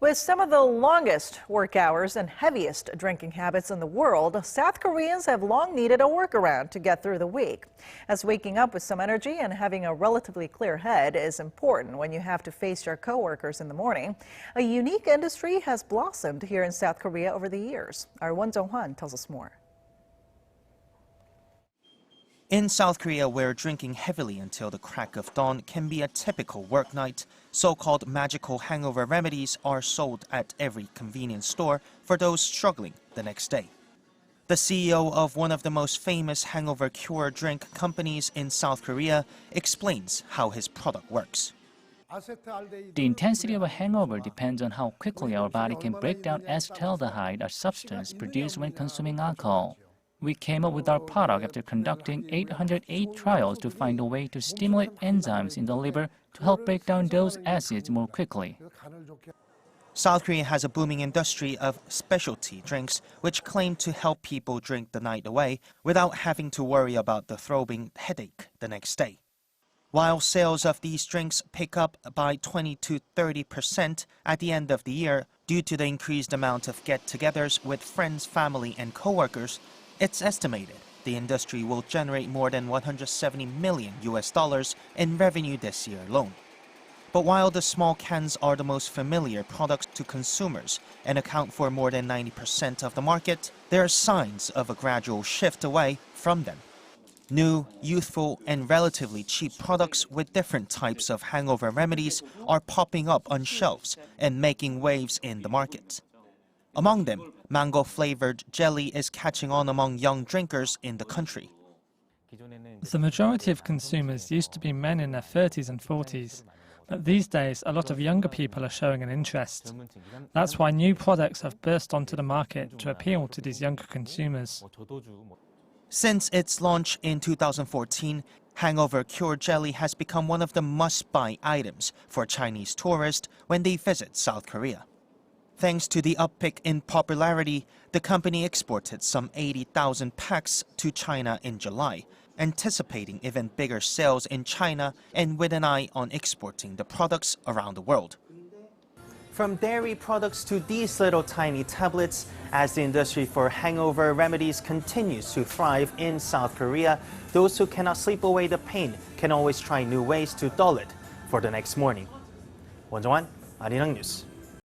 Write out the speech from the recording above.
With some of the longest work hours and heaviest drinking habits in the world, South Koreans have long needed a workaround to get through the week. As waking up with some energy and having a relatively clear head is important when you have to face your coworkers in the morning, a unique industry has blossomed here in South Korea over the years. Our Jung-hwan tells us more. In South Korea, where drinking heavily until the crack of dawn can be a typical work night, so-called magical hangover remedies are sold at every convenience store for those struggling the next day. The CEO of one of the most famous hangover cure drink companies in South Korea explains how his product works. The intensity of a hangover depends on how quickly our body can break down acetaldehyde, a substance produced when consuming alcohol. We came up with our product after conducting 808 trials to find a way to stimulate enzymes in the liver to help break down those acids more quickly. South Korea has a booming industry of specialty drinks which claim to help people drink the night away without having to worry about the throbbing headache the next day. While sales of these drinks pick up by 20 to 30% at the end of the year due to the increased amount of get-togethers with friends, family, and coworkers, it's estimated the industry will generate more than $170 million in revenue this year alone. But while the small cans are the most familiar products to consumers and account for more than 90% of the market, there are signs of a gradual shift away from them. New, youthful, and relatively cheap products with different types of hangover remedies are popping up on shelves and making waves in the market. Among them, mango-flavored jelly is catching on among young drinkers in the country. The majority of consumers used to be men in their 30s and 40s, but these days a lot of younger people are showing an interest. That's why new products have burst onto the market to appeal to these younger consumers. Since its launch in 2014, hangover cure jelly has become one of the must-buy items for Chinese tourists when they visit South Korea. Thanks to the uptick in popularity, the company exported some 80,000 packs to China in July, anticipating even bigger sales in China and with an eye on exporting the products around the world. From dairy products to these little tiny tablets, as the industry for hangover remedies continues to thrive in South Korea, those who cannot sleep away the pain can always try new ways to dull it for the next morning. Jung-hwan, Arirang News.